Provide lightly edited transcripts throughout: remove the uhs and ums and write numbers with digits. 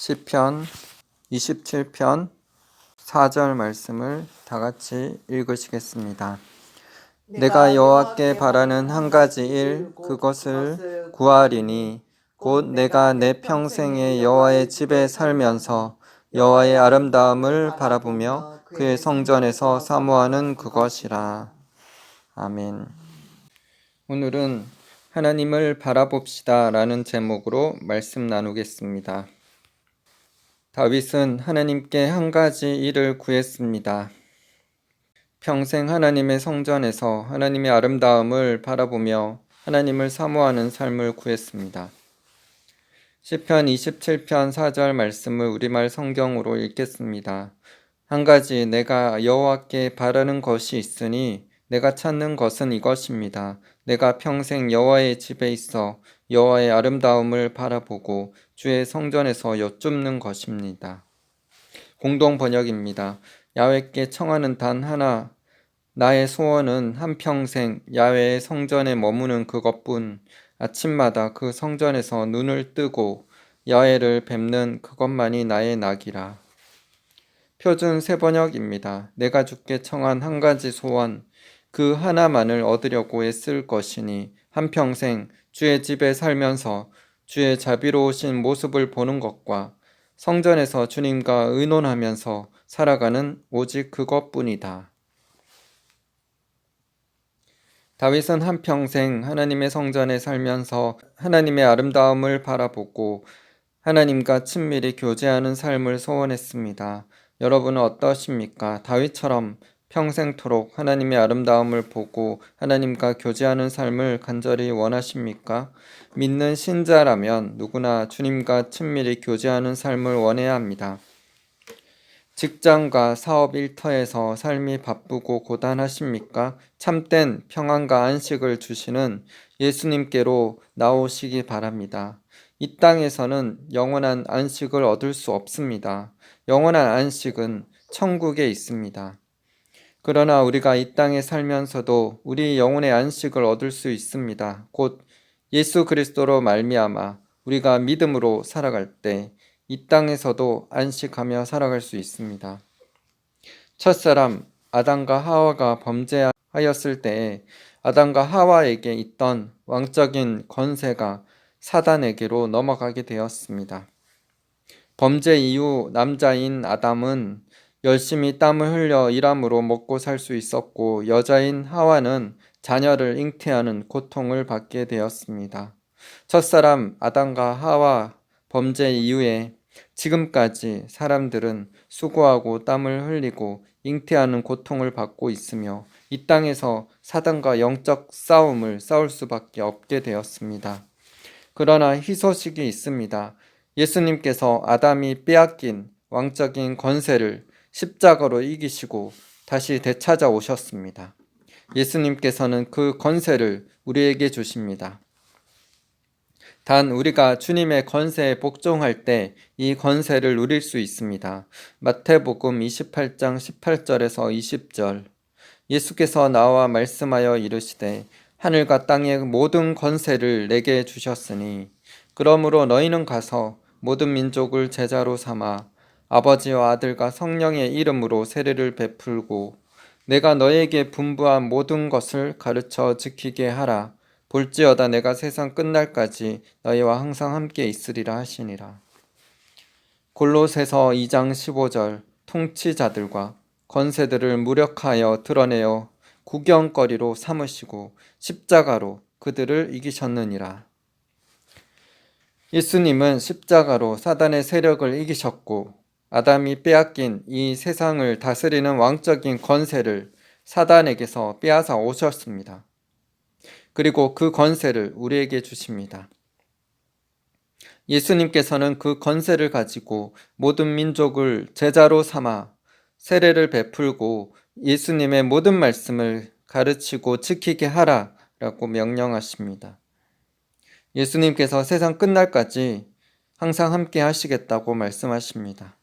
시편 27편 4절 말씀을 다 같이 읽으시겠습니다. 내가 여호와께 바라는 한 가지 일 그것을 구하리니 곧 내가 내 평생에 여호와의 집에 살면서 여호와의 아름다움을 바라보며 그의 성전에서 사모하는 그것이라. 아멘. 오늘은 하나님을 바라봅시다 라는 제목으로 말씀 나누겠습니다. 다윗은 하나님께 한 가지 일을 구했습니다. 평생 하나님의 성전에서 하나님의 아름다움을 바라보며 하나님을 사모하는 삶을 구했습니다. 시편 27편 4절 말씀을 우리말 성경으로 읽겠습니다. 한 가지 내가 여호와께 바라는 것이 있으니 내가 찾는 것은 이것입니다. 내가 평생 여호와의 집에 있어 여호와의 아름다움을 바라보고 주의 성전에서 여쭙는 것입니다. 공동 번역입니다. 야훼께 청하는 단 하나, 나의 소원은 한평생 야훼의 성전에 머무는 그것뿐, 아침마다 그 성전에서 눈을 뜨고 야훼를 뵙는 그것만이 나의 낙이라. 표준 새번역입니다. 내가 주께 청한 한 가지 소원, 그 하나만을 얻으려고 애쓸 것이니 한평생 주의 집에 살면서 주의 자비로우신 모습을 보는 것과 성전에서 주님과 의논하면서 살아가는 오직 그것뿐이다. 다윗은 한평생 하나님의 성전에 살면서 하나님의 아름다움을 바라보고 하나님과 친밀히 교제하는 삶을 소원했습니다. 여러분은 어떠십니까? 다윗처럼 평생토록 하나님의 아름다움을 보고 하나님과 교제하는 삶을 간절히 원하십니까? 믿는 신자라면 누구나 주님과 친밀히 교제하는 삶을 원해야 합니다. 직장과 사업 일터에서 삶이 바쁘고 고단하십니까? 참된 평안과 안식을 주시는 예수님께로 나오시기 바랍니다. 이 땅에서는 영원한 안식을 얻을 수 없습니다. 영원한 안식은 천국에 있습니다. 그러나 우리가 이 땅에 살면서도 우리 영혼의 안식을 얻을 수 있습니다. 곧 예수 그리스도로 말미암아 우리가 믿음으로 살아갈 때 이 땅에서도 안식하며 살아갈 수 있습니다. 첫사람 아담과 하와가 범죄하였을 때에 아담과 하와에게 있던 왕적인 권세가 사단에게로 넘어가게 되었습니다. 범죄 이후 남자인 아담은 열심히 땀을 흘려 일함으로 먹고 살 수 있었고 여자인 하와는 자녀를 잉태하는 고통을 받게 되었습니다. 첫사람 아담과 하와 범죄 이후에 지금까지 사람들은 수고하고 땀을 흘리고 잉태하는 고통을 받고 있으며 이 땅에서 사단과 영적 싸움을 싸울 수밖에 없게 되었습니다. 그러나 희소식이 있습니다. 예수님께서 아담이 빼앗긴 왕적인 권세를 십자가로 이기시고 다시 되찾아 오셨습니다. 예수님께서는 그 권세를 우리에게 주십니다. 단 우리가 주님의 권세에 복종할 때 이 권세를 누릴 수 있습니다. 마태복음 28장 18절에서 20절 예수께서 나와 말씀하여 이르시되 하늘과 땅의 모든 권세를 내게 주셨으니 그러므로 너희는 가서 모든 민족을 제자로 삼아 아버지와 아들과 성령의 이름으로 세례를 베풀고 내가 너희에게 분부한 모든 것을 가르쳐 지키게 하라. 볼지어다 내가 세상 끝날까지 너희와 항상 함께 있으리라 하시니라. 골로새서 2장 15절 통치자들과 권세들을 무력하여 드러내어 구경거리로 삼으시고 십자가로 그들을 이기셨느니라. 예수님은 십자가로 사단의 세력을 이기셨고 아담이 빼앗긴 이 세상을 다스리는 왕적인 권세를 사단에게서 빼앗아 오셨습니다. 그리고 그 권세를 우리에게 주십니다. 예수님께서는 그 권세를 가지고 모든 민족을 제자로 삼아 세례를 베풀고 예수님의 모든 말씀을 가르치고 지키게 하라라고 명령하십니다. 예수님께서 세상 끝날까지 항상 함께 하시겠다고 말씀하십니다.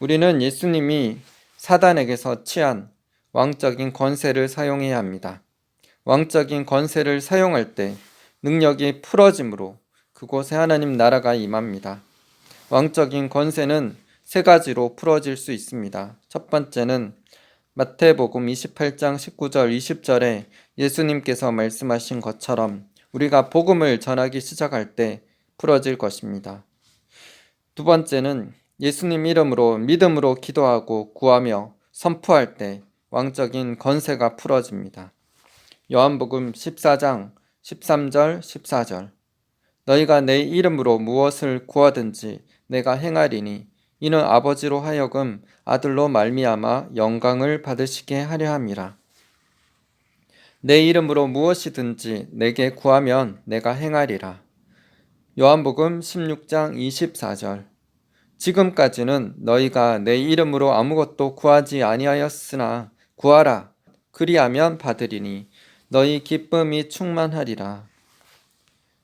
우리는 예수님이 사단에게서 취한 왕적인 권세를 사용해야 합니다. 왕적인 권세를 사용할 때 능력이 풀어짐으로 그곳에 하나님 나라가 임합니다. 왕적인 권세는 세 가지로 풀어질 수 있습니다. 첫 번째는 마태복음 28장 19절 20절에 예수님께서 말씀하신 것처럼 우리가 복음을 전하기 시작할 때 풀어질 것입니다. 두 번째는 예수님 이름으로 믿음으로 기도하고 구하며 선포할 때 왕적인 권세가 풀어집니다. 요한복음 14장 13절 14절 너희가 내 이름으로 무엇을 구하든지 내가 행하리니 이는 아버지로 하여금 아들로 말미암아 영광을 받으시게 하려 함이라. 내 이름으로 무엇이든지 내게 구하면 내가 행하리라. 요한복음 16장 24절 지금까지는 너희가 내 이름으로 아무것도 구하지 아니하였으나 구하라. 그리하면 받으리니 너희 기쁨이 충만하리라.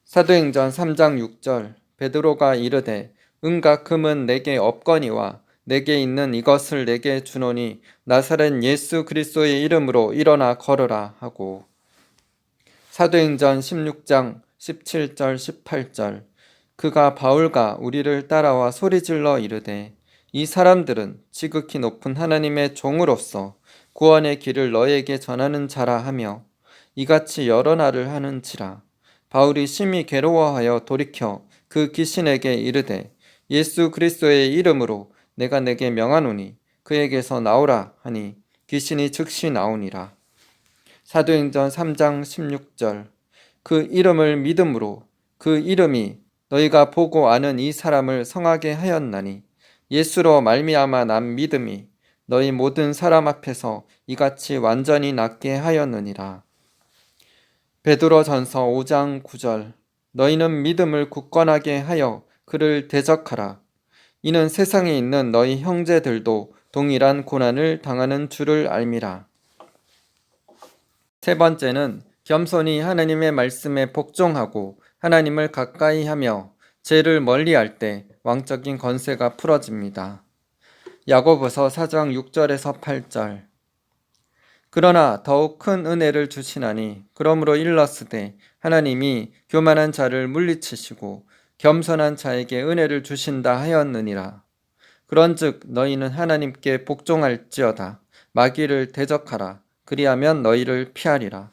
사도행전 3장 6절 베드로가 이르되 은과 금은 내게 없거니와 내게 있는 이것을 내게 주노니 나사렛 예수 그리스도의 이름으로 일어나 걸으라 하고 사도행전 16장 17절 18절 그가 바울과 우리를 따라와 소리질러 이르되 이 사람들은 지극히 높은 하나님의 종으로서 구원의 길을 너에게 전하는 자라 하며 이같이 여러 날을 하는지라. 바울이 심히 괴로워하여 돌이켜 그 귀신에게 이르되 예수 그리스도의 이름으로 내가 내게 명하노니 그에게서 나오라 하니 귀신이 즉시 나오니라. 사도행전 3장 16절 그 이름을 믿음으로 그 이름이 너희가 보고 아는 이 사람을 성하게 하였나니 예수로 말미암아 난 믿음이 너희 모든 사람 앞에서 이같이 완전히 낫게 하였느니라. 베드로전서 5장 9절 너희는 믿음을 굳건하게 하여 그를 대적하라. 이는 세상에 있는 너희 형제들도 동일한 고난을 당하는 줄을 알미라. 세 번째는 겸손히 하나님의 말씀에 복종하고 하나님을 가까이 하며 죄를 멀리할 때 왕적인 권세가 풀어집니다. 야고보서 4장 6절에서 8절 그러나 더욱 큰 은혜를 주시나니 그러므로 일렀으되 하나님이 교만한 자를 물리치시고 겸손한 자에게 은혜를 주신다 하였느니라. 그런즉 너희는 하나님께 복종할지어다. 마귀를 대적하라. 그리하면 너희를 피하리라.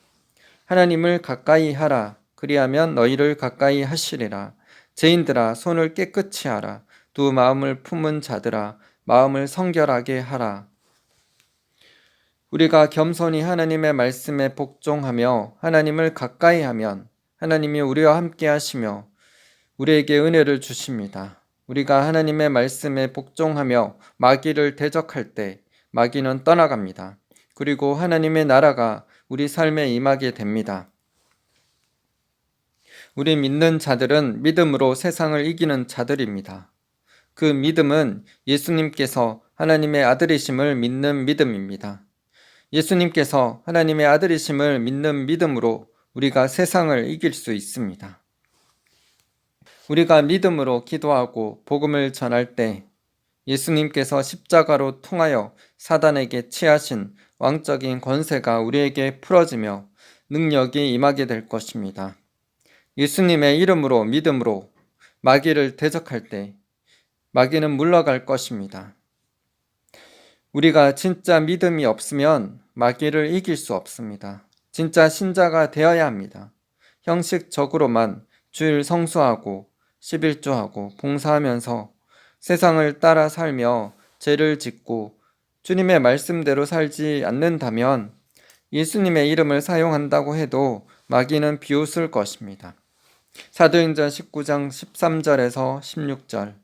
하나님을 가까이 하라. 그리하면 너희를 가까이 하시리라. 죄인들아 손을 깨끗이 하라. 두 마음을 품은 자들아 마음을 성결하게 하라. 우리가 겸손히 하나님의 말씀에 복종하며 하나님을 가까이 하면 하나님이 우리와 함께 하시며 우리에게 은혜를 주십니다. 우리가 하나님의 말씀에 복종하며 마귀를 대적할 때 마귀는 떠나갑니다. 그리고 하나님의 나라가 우리 삶에 임하게 됩니다. 우리 믿는 자들은 믿음으로 세상을 이기는 자들입니다. 그 믿음은 예수님께서 하나님의 아들이심을 믿는 믿음입니다. 예수님께서 하나님의 아들이심을 믿는 믿음으로 우리가 세상을 이길 수 있습니다. 우리가 믿음으로 기도하고 복음을 전할 때 예수님께서 십자가로 통하여 사단에게 취하신 왕적인 권세가 우리에게 풀어지며 능력이 임하게 될 것입니다. 예수님의 이름으로 믿음으로 마귀를 대적할 때 마귀는 물러갈 것입니다. 우리가 진짜 믿음이 없으면 마귀를 이길 수 없습니다. 진짜 신자가 되어야 합니다. 형식적으로만 주일 성수하고 11조하고 봉사하면서 세상을 따라 살며 죄를 짓고 주님의 말씀대로 살지 않는다면 예수님의 이름을 사용한다고 해도 마귀는 비웃을 것입니다. 사도행전 19장 13절에서 16절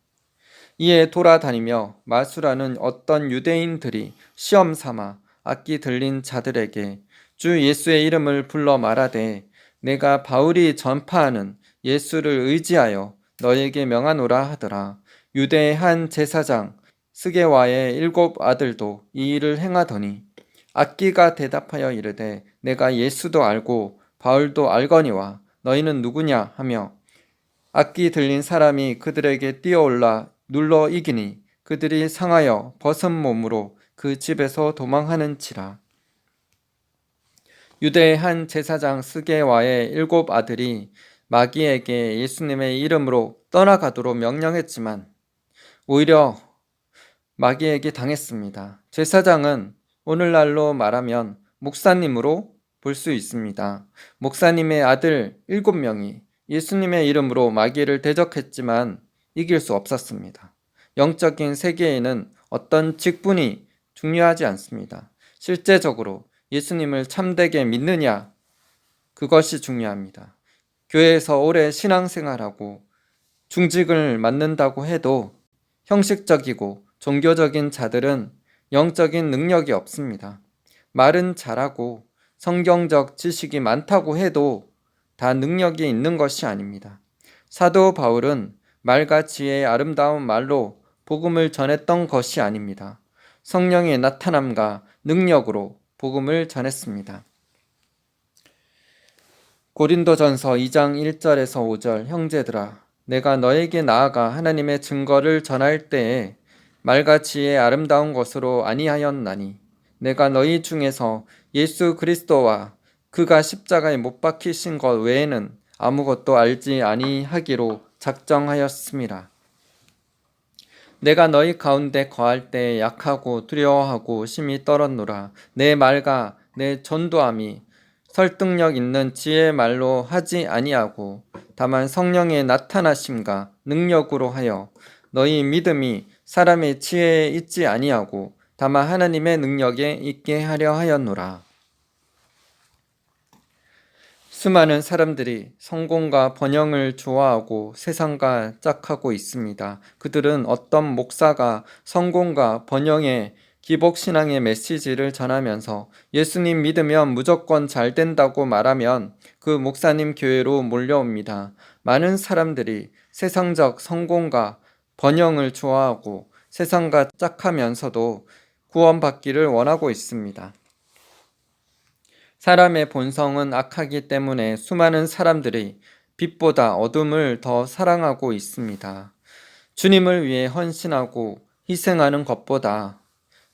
이에 돌아다니며 마술하는 어떤 유대인들이 시험 삼아 악기 들린 자들에게 주 예수의 이름을 불러 말하되 내가 바울이 전파하는 예수를 의지하여 너에게 명하노라 하더라. 유대의 한 제사장 스게와의 7 아들도 이 일을 행하더니 악기가 대답하여 이르되 내가 예수도 알고 바울도 알거니와 너희는 누구냐 하며 악기 들린 사람이 그들에게 뛰어올라 눌러 이기니 그들이 상하여 벗은 몸으로 그 집에서 도망하는지라. 유대의 한 제사장 스게와의 7 아들이 마귀에게 예수님의 이름으로 떠나가도록 명령했지만 오히려 마귀에게 당했습니다. 제사장은 오늘날로 말하면 목사님으로 볼 수 있습니다. 목사님의 아들 7명이 예수님의 이름으로 마귀를 대적했지만 이길 수 없었습니다. 영적인 세계에는 어떤 직분이 중요하지 않습니다. 실제적으로 예수님을 참되게 믿느냐, 그것이 중요합니다. 교회에서 오래 신앙생활하고 중직을 맡는다고 해도 형식적이고 종교적인 자들은 영적인 능력이 없습니다. 말은 잘하고 성경적 지식이 많다고 해도 다 능력이 있는 것이 아닙니다. 사도 바울은 말과 지혜의 아름다운 말로 복음을 전했던 것이 아닙니다. 성령의 나타남과 능력으로 복음을 전했습니다. 고린도전서 2장 1절에서 5절 형제들아 내가 너에게 나아가 하나님의 증거를 전할 때에 말과 지혜의 아름다운 것으로 아니하였나니 내가 너희 중에서 예수 그리스도와 그가 십자가에 못 박히신 것 외에는 아무것도 알지 아니하기로 작정하였음이라. 내가 너희 가운데 거할 때에 약하고 두려워하고 심히 떨었노라. 내 말과 내 전도함이 설득력 있는 지혜의 말로 하지 아니하고 다만 성령의 나타나심과 능력으로 하여 너희 믿음이 사람의 지혜에 있지 아니하고 다만 하나님의 능력에 있게 하려 하였노라. 수많은 사람들이 성공과 번영을 좋아하고 세상과 짝하고 있습니다. 그들은 어떤 목사가 성공과 번영의 기복신앙의 메시지를 전하면서 예수님 믿으면 무조건 잘 된다고 말하면 그 목사님 교회로 몰려옵니다. 많은 사람들이 세상적 성공과 번영을 좋아하고 세상과 짝하면서도 구원받기를 원하고 있습니다. 사람의 본성은 악하기 때문에 수많은 사람들이 빛보다 어둠을 더 사랑하고 있습니다. 주님을 위해 헌신하고 희생하는 것보다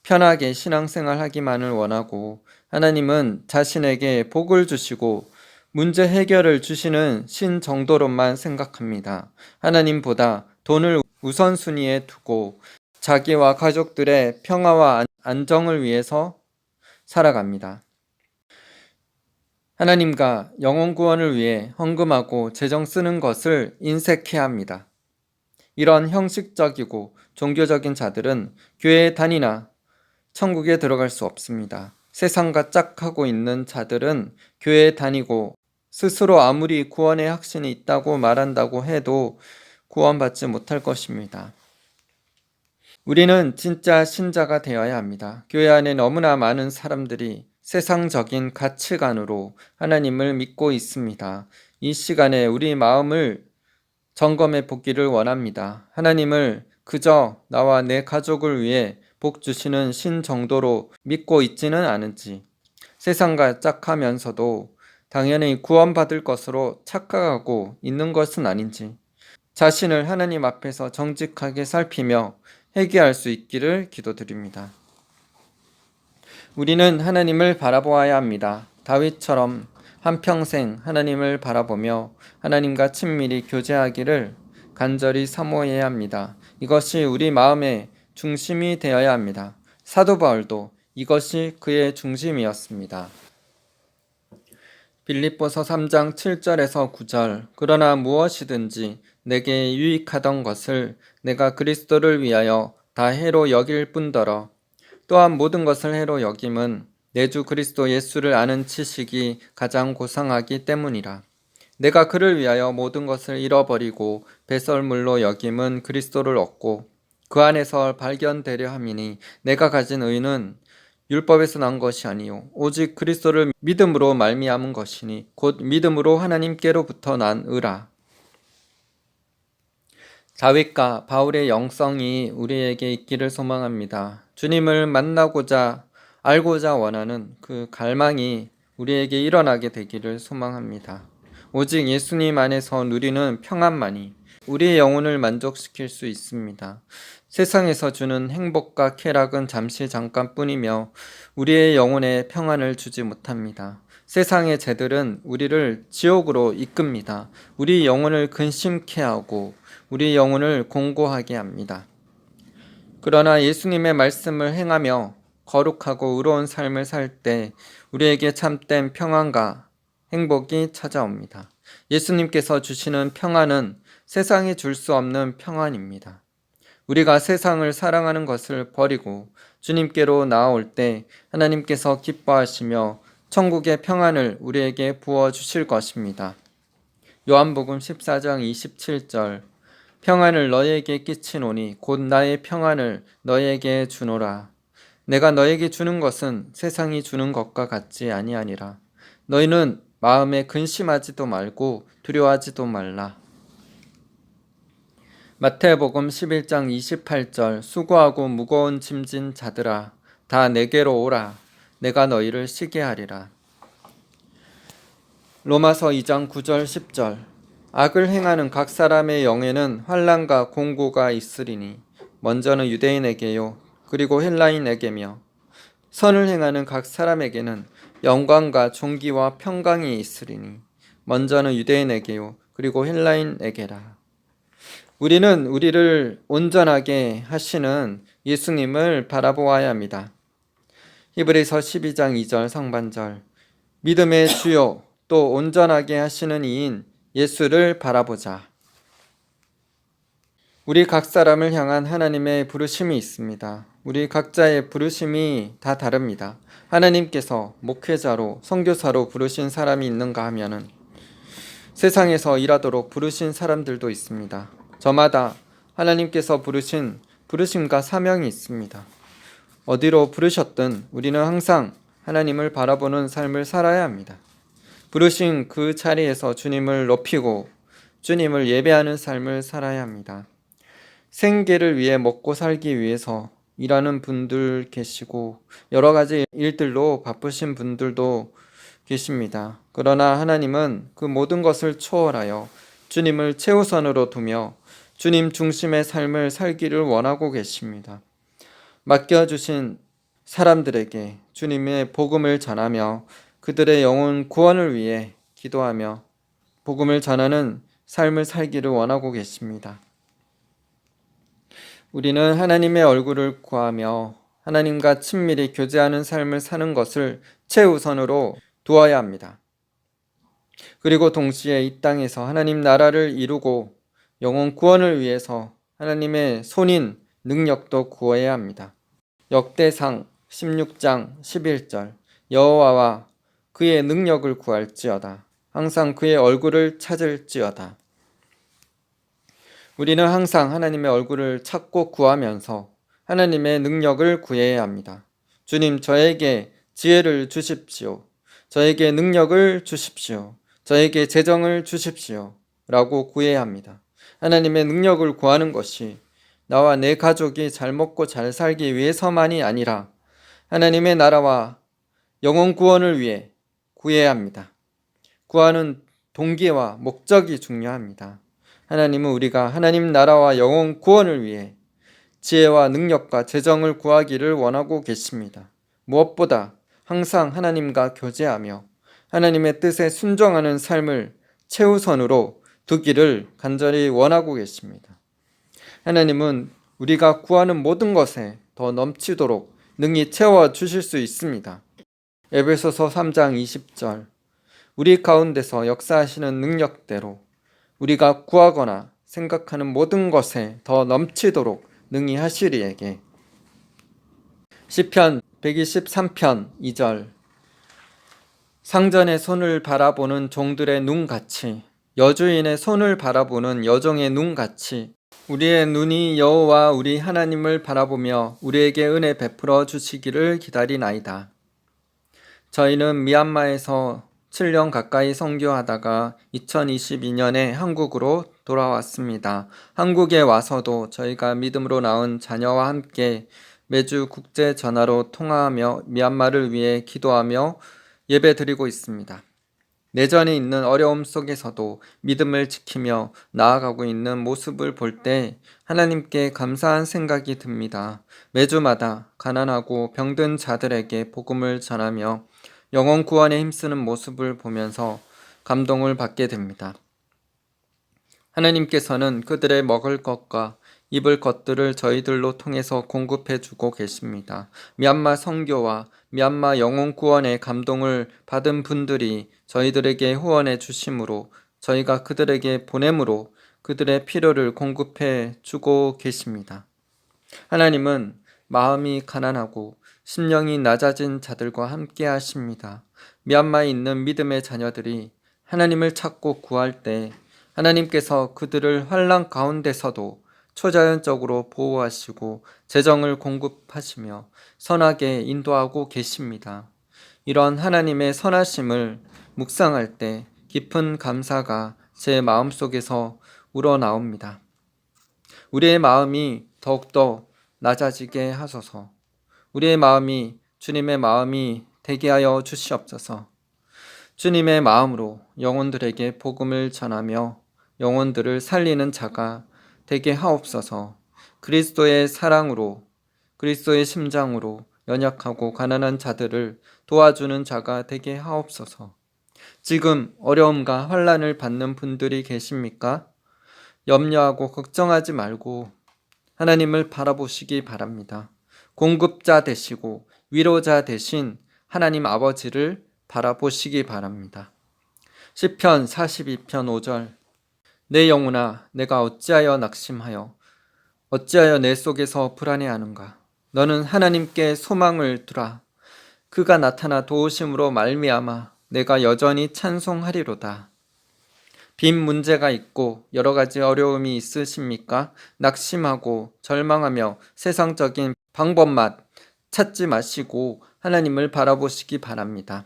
편하게 신앙생활하기만을 원하고 하나님은 자신에게 복을 주시고 문제 해결을 주시는 신 정도로만 생각합니다. 하나님보다 돈을 우선순위에 두고 자기와 가족들의 평화와 안정을 위해서 살아갑니다. 하나님과 영혼 구원을 위해 헌금하고 재정 쓰는 것을 인색해야 합니다. 이런 형식적이고 종교적인 자들은 교회에 다니나 천국에 들어갈 수 없습니다. 세상과 짝하고 있는 자들은 교회에 다니고 스스로 아무리 구원의 확신이 있다고 말한다고 해도 구원받지 못할 것입니다. 우리는 진짜 신자가 되어야 합니다. 교회 안에 너무나 많은 사람들이 세상적인 가치관으로 하나님을 믿고 있습니다. 이 시간에 우리 마음을 점검해 보기를 원합니다. 하나님을 그저 나와 내 가족을 위해 복 주시는 신 정도로 믿고 있지는 않은지, 세상과 짝하면서도 당연히 구원받을 것으로 착각하고 있는 것은 아닌지, 자신을 하나님 앞에서 정직하게 살피며 회개할 수 있기를 기도드립니다. 우리는 하나님을 바라보아야 합니다. 다윗처럼 한평생 하나님을 바라보며 하나님과 친밀히 교제하기를 간절히 사모해야 합니다. 이것이 우리 마음의 중심이 되어야 합니다. 사도 바울도 이것이 그의 중심이었습니다. 빌립보서 3장 7절에서 9절 그러나 무엇이든지 내게 유익하던 것을 내가 그리스도를 위하여 다 해로 여길 뿐더러 또한 모든 것을 해로 여김은 내 주 그리스도 예수를 아는 지식이 가장 고상하기 때문이라. 내가 그를 위하여 모든 것을 잃어버리고 배설물로 여김은 그리스도를 얻고 그 안에서 발견되려 함이니 내가 가진 의는 율법에서 난 것이 아니요 오직 그리스도를 믿음으로 말미암은 것이니 곧 믿음으로 하나님께로부터 난 의라. 다윗과 바울의 영성이 우리에게 있기를 소망합니다. 주님을 만나고자 알고자 원하는 그 갈망이 우리에게 일어나게 되기를 소망합니다. 오직 예수님 안에서 누리는 평안만이 우리의 영혼을 만족시킬 수 있습니다. 세상에서 주는 행복과 쾌락은 잠시 잠깐뿐이며 우리의 영혼에 평안을 주지 못합니다. 세상의 죄들은 우리를 지옥으로 이끕니다. 우리 영혼을 근심케 하고 우리 영혼을 공고하게 합니다. 그러나 예수님의 말씀을 행하며 거룩하고 의로운 삶을 살 때 우리에게 참된 평안과 행복이 찾아옵니다. 예수님께서 주시는 평안은 세상이 줄 수 없는 평안입니다. 우리가 세상을 사랑하는 것을 버리고 주님께로 나아올 때 하나님께서 기뻐하시며 천국의 평안을 우리에게 부어주실 것입니다. 요한복음 14장 27절 평안을 너희에게 끼치노니 곧 나의 평안을 너희에게 주노라. 내가 너희에게 주는 것은 세상이 주는 것과 같지 아니하니라. 너희는 마음에 근심하지도 말고 두려워하지도 말라. 마태복음 11장 28절 수고하고 무거운 짐진 자들아 다 내게로 오라. 내가 너희를 쉬게 하리라. 로마서 2장 9절 10절 악을 행하는 각 사람의 영에는 환난과 공고가 있으리니 먼저는 유대인에게요 그리고 헬라인에게며 선을 행하는 각 사람에게는 영광과 존귀와 평강이 있으리니 먼저는 유대인에게요 그리고 헬라인에게라. 우리는 우리를 온전하게 하시는 예수님을 바라보아야 합니다. 히브리서 12장 2절 상반절 믿음의 주요 또 온전하게 하시는 이인 예수를 바라보자. 우리 각 사람을 향한 하나님의 부르심이 있습니다. 우리 각자의 부르심이 다 다릅니다. 하나님께서 목회자로 선교사로 부르신 사람이 있는가 하면은 세상에서 일하도록 부르신 사람들도 있습니다. 저마다 하나님께서 부르신 부르심과 사명이 있습니다. 어디로 부르셨든 우리는 항상 하나님을 바라보는 삶을 살아야 합니다. 부르신 그 자리에서 주님을 높이고 주님을 예배하는 삶을 살아야 합니다. 생계를 위해 먹고 살기 위해서 일하는 분들 계시고 여러 가지 일들로 바쁘신 분들도 계십니다. 그러나 하나님은 그 모든 것을 초월하여 주님을 최우선으로 두며 주님 중심의 삶을 살기를 원하고 계십니다. 맡겨주신 사람들에게 주님의 복음을 전하며 그들의 영혼 구원을 위해 기도하며 복음을 전하는 삶을 살기를 원하고 계십니다. 우리는 하나님의 얼굴을 구하며 하나님과 친밀히 교제하는 삶을 사는 것을 최우선으로 두어야 합니다. 그리고 동시에 이 땅에서 하나님 나라를 이루고 영혼 구원을 위해서 하나님의 손인 능력도 구해야 합니다. 역대상 16장 11절 여호와와 그의 능력을 구할지어다. 항상 그의 얼굴을 찾을지어다. 우리는 항상 하나님의 얼굴을 찾고 구하면서 하나님의 능력을 구해야 합니다. 주님, 저에게 지혜를 주십시오. 저에게 능력을 주십시오. 저에게 재정을 주십시오. 라고 구해야 합니다. 하나님의 능력을 구하는 것이 나와 내 가족이 잘 먹고 잘 살기 위해서만이 아니라 하나님의 나라와 영혼 구원을 위해 구해야 합니다. 구하는 동기와 목적이 중요합니다. 하나님은 우리가 하나님 나라와 영혼 구원을 위해 지혜와 능력과 재정을 구하기를 원하고 계십니다. 무엇보다 항상 하나님과 교제하며 하나님의 뜻에 순종하는 삶을 최우선으로 두기를 간절히 원하고 계십니다. 하나님은 우리가 구하는 모든 것에 더 넘치도록 능히 채워주실 수 있습니다. 에베소서 3장 20절 우리 가운데서 역사하시는 능력대로 우리가 구하거나 생각하는 모든 것에 더 넘치도록 능히 하시리에게 시편 123편 2절 상전의 손을 바라보는 종들의 눈같이 여주인의 손을 바라보는 여종의 눈같이 우리의 눈이 여호와 우리 하나님을 바라보며 우리에게 은혜 베풀어 주시기를 기다리나이다. 저희는 미얀마에서 7년 가까이 선교하다가 2022년에 한국으로 돌아왔습니다. 한국에 와서도 저희가 믿음으로 낳은 자녀와 함께 매주 국제 전화로 통화하며 미얀마를 위해 기도하며 예배드리고 있습니다. 내전이 있는 어려움 속에서도 믿음을 지키며 나아가고 있는 모습을 볼 때 하나님께 감사한 생각이 듭니다. 매주마다 가난하고 병든 자들에게 복음을 전하며 영혼 구원에 힘쓰는 모습을 보면서 감동을 받게 됩니다. 하나님께서는 그들의 먹을 것과 입을 것들을 저희들로 통해서 공급해 주고 계십니다. 미얀마 선교와 미얀마 영혼 구원의 감동을 받은 분들이 저희들에게 후원해 주심으로 저희가 그들에게 보냄으로 그들의 필요를 공급해 주고 계십니다. 하나님은 마음이 가난하고 심령이 낮아진 자들과 함께 하십니다. 미얀마에 있는 믿음의 자녀들이 하나님을 찾고 구할 때 하나님께서 그들을 환난 가운데서도 초자연적으로 보호하시고 재정을 공급하시며 선하게 인도하고 계십니다. 이런 하나님의 선하심을 묵상할 때 깊은 감사가 제 마음속에서 우러나옵니다. 우리의 마음이 더욱더 낮아지게 하소서. 우리의 마음이 주님의 마음이 되게 하여 주시옵소서. 주님의 마음으로 영혼들에게 복음을 전하며 영혼들을 살리는 자가 되게 하옵소서. 그리스도의 사랑으로, 그리스도의 심장으로 연약하고 가난한 자들을 도와주는 자가 되게 하옵소서. 지금 어려움과 환난을 받는 분들이 계십니까? 염려하고 걱정하지 말고 하나님을 바라보시기 바랍니다. 공급자 되시고 위로자 되신 하나님 아버지를 바라보시기 바랍니다. 시편 42편 5절. 내 영혼아, 내가 어찌하여 낙심하여 어찌하여 내 속에서 불안해하는가? 너는 하나님께 소망을 두라. 그가 나타나 도우심으로 말미암아 내가 여전히 찬송하리로다. 빈 문제가 있고 여러 가지 어려움이 있으십니까? 낙심하고 절망하며 세상적인 방법만 찾지 마시고 하나님을 바라보시기 바랍니다.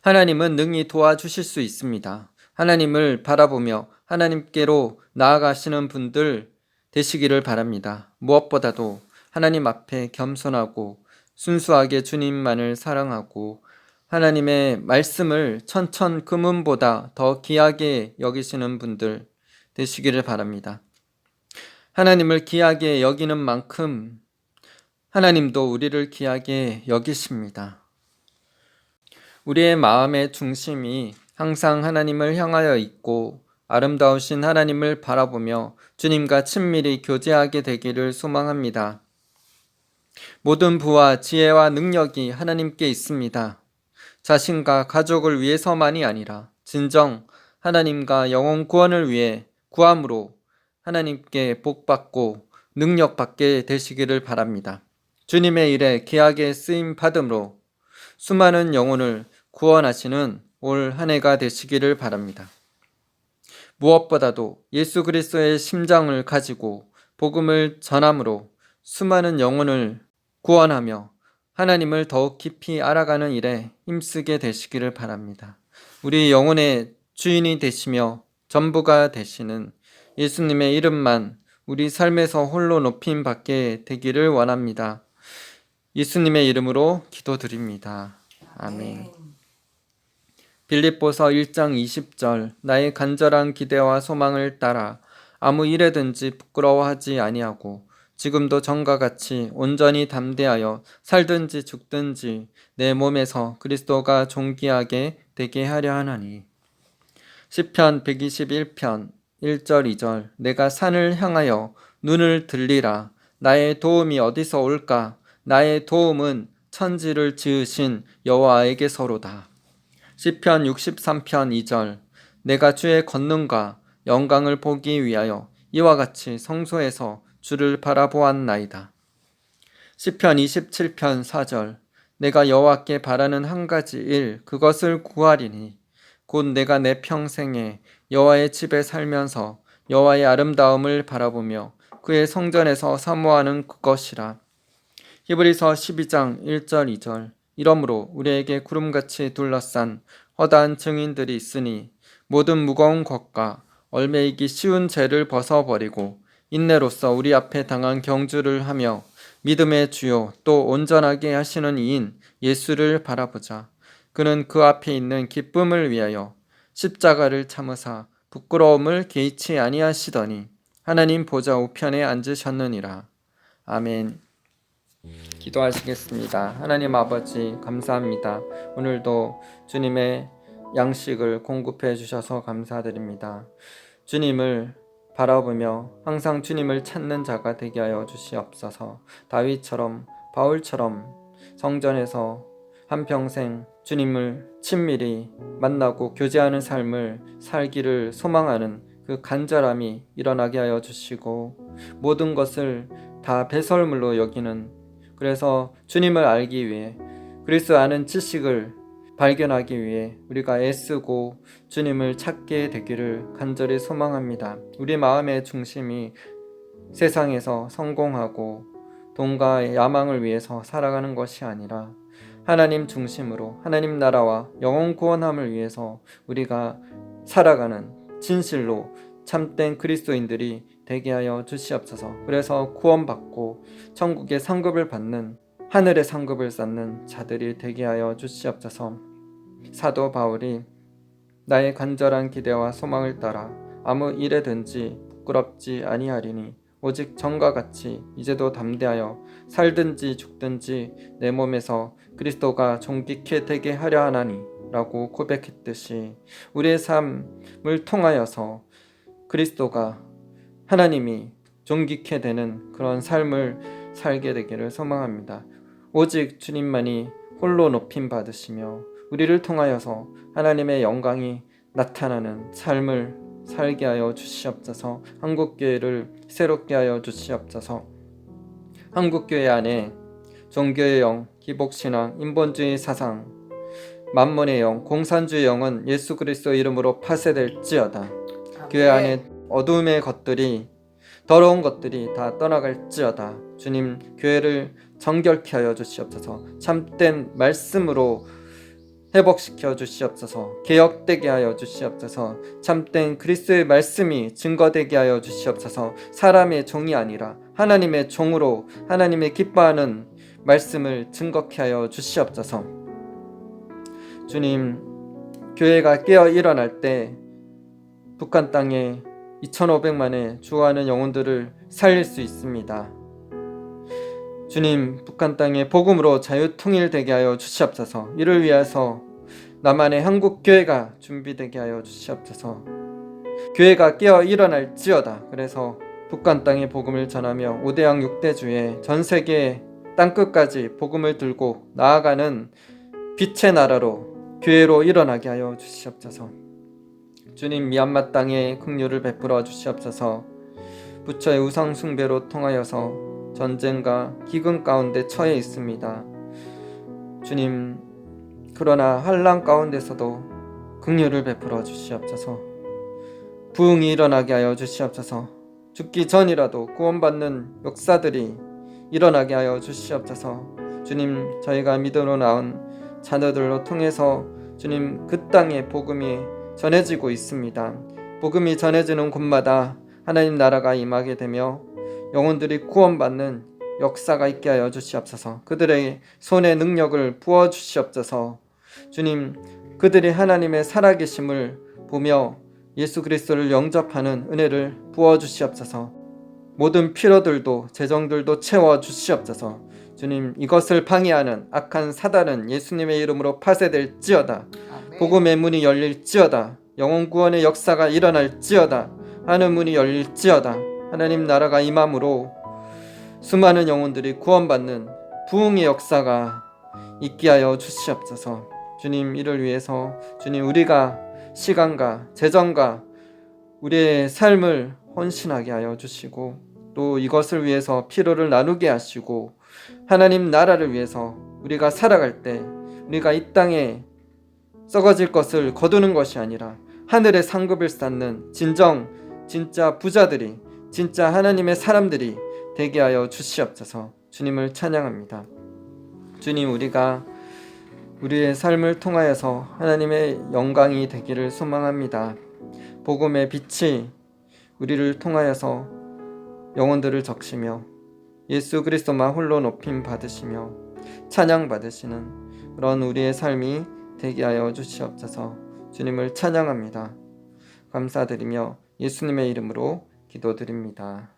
하나님은 능히 도와주실 수 있습니다. 하나님을 바라보며 하나님께로 나아가시는 분들 되시기를 바랍니다. 무엇보다도 하나님 앞에 겸손하고 순수하게 주님만을 사랑하고 하나님의 말씀을 천천 금은보다 더 귀하게 여기시는 분들 되시기를 바랍니다. 하나님을 귀하게 여기는 만큼 하나님도 우리를 귀하게 여기십니다. 우리의 마음의 중심이 항상 하나님을 향하여 있고 아름다우신 하나님을 바라보며 주님과 친밀히 교제하게 되기를 소망합니다. 모든 부와 지혜와 능력이 하나님께 있습니다. 자신과 가족을 위해서만이 아니라 진정 하나님과 영혼 구원을 위해 구함으로 하나님께 복받고 능력받게 되시기를 바랍니다. 주님의 일에 귀하게 쓰임 받음으로 수많은 영혼을 구원하시는 올 한 해가 되시기를 바랍니다. 무엇보다도 예수 그리스도의 심장을 가지고 복음을 전함으로 수많은 영혼을 구원하며 하나님을 더욱 깊이 알아가는 일에 힘쓰게 되시기를 바랍니다. 우리 영혼의 주인이 되시며 전부가 되시는 예수님의 이름만 우리 삶에서 홀로 높임 받게 되기를 원합니다. 예수님의 이름으로 기도드립니다. 아멘. 빌립보서 1장 20절. 나의 간절한 기대와 소망을 따라 아무 일에든지 부끄러워하지 아니하고 지금도 전과 같이 온전히 담대하여 살든지 죽든지 내 몸에서 그리스도가 존귀하게 되게 하려 하나니. 시편 121편 1절 2절. 내가 산을 향하여 눈을 들리라. 나의 도움이 어디서 올까? 나의 도움은 천지를 지으신 여호와에게서로다. 시편 63편 2절. 내가 주의 권능과 영광을 보기 위하여 이와 같이 성소에서 주를 바라보았나이다. 시편 27편 4절. 내가 여호와께 바라는 한 가지 일 그것을 구하리니 곧 내가 내 평생에 여호와의 집에 살면서 여호와의 아름다움을 바라보며 그의 성전에서 사모하는 그것이라. 히브리서 12장 1절 2절. 이러므로 우리에게 구름같이 둘러싼 허다한 증인들이 있으니 모든 무거운 것과 얼매이기 쉬운 죄를 벗어버리고 인내로써 우리 앞에 당한 경주를 하며 믿음의 주요 또 온전하게 하시는 이인 예수를 바라보자. 그는 그 앞에 있는 기쁨을 위하여 십자가를 참으사 부끄러움을 개의치 아니하시더니 하나님 보좌 우편에 앉으셨느니라. 아멘. 기도하시겠습니다. 하나님 아버지 감사합니다. 오늘도 주님의 양식을 공급해 주셔서 감사드립니다. 주님을 바라보며 항상 주님을 찾는 자가 되게 하여 주시옵소서. 다윗처럼 바울처럼 성전에서 한평생 주님을 친밀히 만나고 교제하는 삶을 살기를 소망하는 그 간절함이 일어나게 하여 주시고, 모든 것을 다 배설물로 여기는, 그래서 주님을 알기 위해 그리스도 아는 지식을 발견하기 위해 우리가 애쓰고 주님을 찾게 되기를 간절히 소망합니다. 우리 마음의 중심이 세상에서 성공하고 돈과 야망을 위해서 살아가는 것이 아니라 하나님 중심으로 하나님 나라와 영혼 구원함을 위해서 우리가 살아가는 진실로 참된 그리스도인들이 되게 하여 주시옵소서. 그래서 구원받고 천국의 상급을 받는, 하늘의 상급을 쌓는 자들이 되게 하여 주시옵소서. 사도 바울이 나의 간절한 기대와 소망을 따라 아무 일에든지 부끄럽지 아니하리니 오직 전과 같이 이제도 담대하여 살든지 죽든지 내 몸에서 그리스도가 존귀케 되게 하려 하나니 라고 고백했듯이, 우리의 삶을 통하여서 그리스도가, 하나님이 존귀케 되는 그런 삶을 살게 되기를 소망합니다. 오직 주님만이 홀로 높임 받으시며 우리를 통하여서 하나님의 영광이 나타나는 삶을 살게 하여 주시옵소서. 한국교회를 새롭게 하여 주시옵소서. 한국교회 안에 종교의 영, 기복신앙, 인본주의 사상, 만몬의 영, 공산주의 영은 예수 그리스도 이름으로 파쇄될지어다. 교회 안에 어둠의 것들이, 더러운 것들이 다 떠나갈지어다. 주님, 교회를 정결케 하여 주시옵소서. 참된 말씀으로 회복시켜 주시옵소서. 개혁되게 하여 주시옵소서. 참된 그리스도의 말씀이 증거되게 하여 주시옵소서. 사람의 종이 아니라 하나님의 종으로 하나님의 기뻐하는 말씀을 증거케 하여 주시옵소서. 주님, 교회가 깨어 일어날 때 북한 땅에 2,500만의 주어하는 영혼들을 살릴 수 있습니다. 주님, 북한 땅에 복음으로 자유통일되게 하여 주시옵소서. 이를 위해서 나만의 한국교회가 준비되게 하여 주시옵소서. 교회가 깨어 일어날지어다. 그래서 북한 땅에 복음을 전하며 5대양 6대주에 전세계 땅끝까지 복음을 들고 나아가는 빛의 나라로, 교회로 일어나게 하여 주시옵소서. 주님, 미얀마 땅에 긍휼을 베풀어 주시옵소서. 부처의 우상 숭배로 통하여서 전쟁과 기근 가운데 처해 있습니다. 주님, 그러나 환난 가운데서도 긍휼을 베풀어 주시옵소서. 부흥이 일어나게 하여 주시옵소서. 죽기 전이라도 구원받는 역사들이 일어나게 하여 주시옵소서. 주님, 저희가 믿음으로 낳은 자녀들로 통해서 주님, 그 땅에 복음이 전해지고 있습니다. 복음이 전해지는 곳마다 하나님 나라가 임하게 되며 영혼들이 구원받는 역사가 있게 하여 주시옵소서. 그들의 손에 능력을 부어 주시옵소서. 주님, 그들이 하나님의 살아계심을 보며 예수 그리스도를 영접하는 은혜를 부어 주시옵소서. 모든 필요들도 재정들도 채워 주시옵소서. 주님, 이것을 방해하는 악한 사단은 예수님의 이름으로 파쇄될지어다. 복음의 문이 열릴지어다. 영혼 구원의 역사가 일어날지어다. 하늘 문이 열릴지어다. 하나님 나라가 임함으로 수많은 영혼들이 구원받는 부흥의 역사가 있게 하여 주시옵소서. 주님, 이를 위해서 주님, 우리가 시간과 재정과 우리의 삶을 헌신하게 하여 주시고, 또 이것을 위해서 피로를 나누게 하시고, 하나님 나라를 위해서 우리가 살아갈 때 우리가 이 땅에 썩어질 것을 거두는 것이 아니라 하늘의 상급을 쌓는 진짜 부자들이, 진짜 하나님의 사람들이 되게 하여 주시옵소서. 주님을 찬양합니다. 주님, 우리가 우리의 삶을 통하여서 하나님의 영광이 되기를 소망합니다. 복음의 빛이 우리를 통하여서 영혼들을 적시며 예수 그리스도만 홀로 높임 받으시며 찬양 받으시는 그런 우리의 삶이 되게 하여 주시옵소서. 주님을 찬양합니다. 감사드리며 예수님의 이름으로 기도드립니다.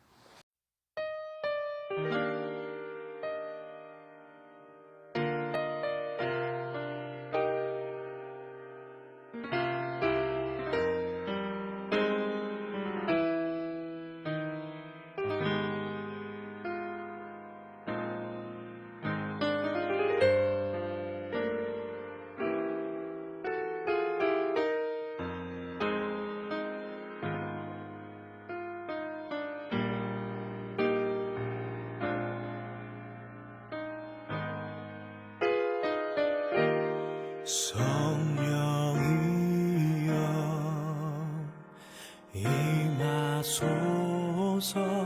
성령이여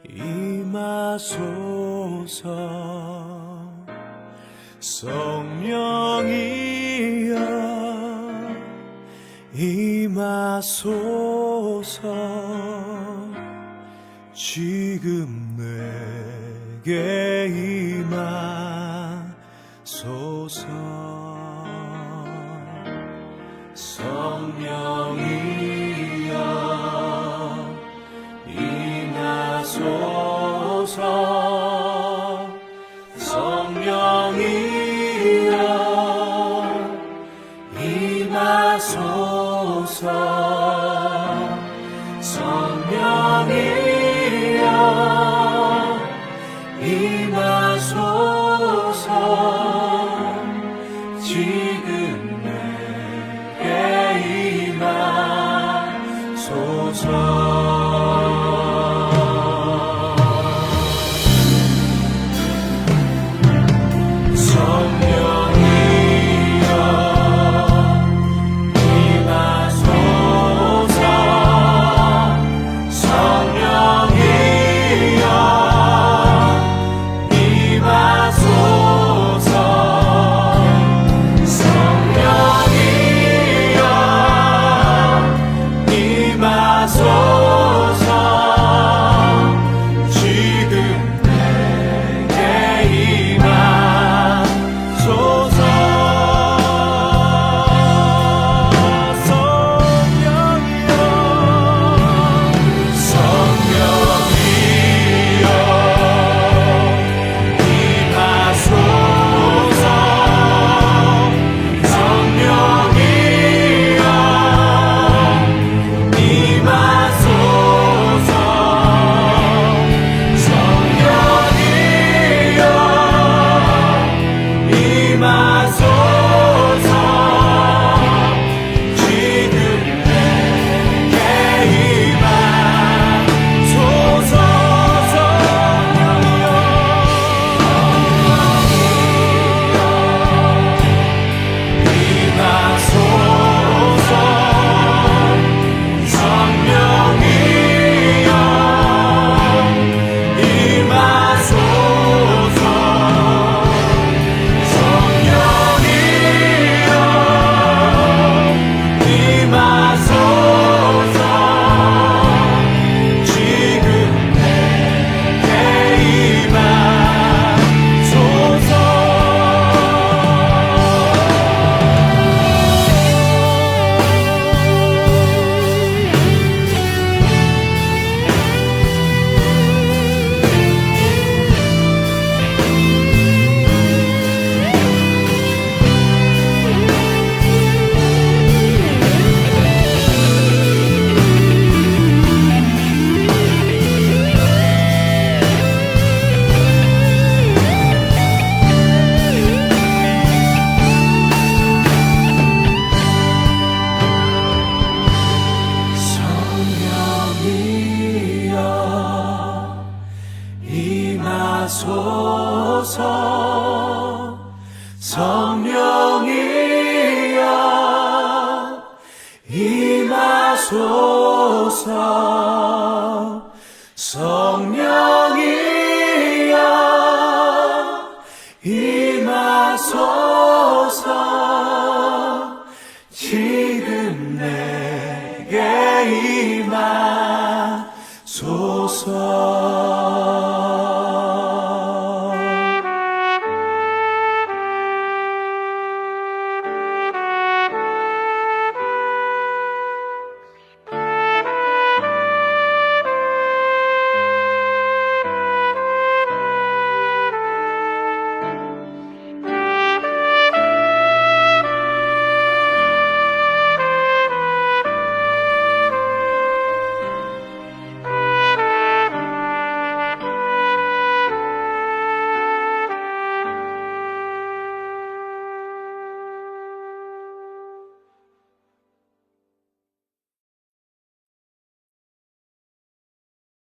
임하소서 성령이여 임하소서 지금 내게 임하소서 성령이여 임하소서 성령이여 임하소서 성령이여 임하소서 지금 내게 임하소서 성령이여 임하소서 성령이여 임하소서 지금 내게 임하소서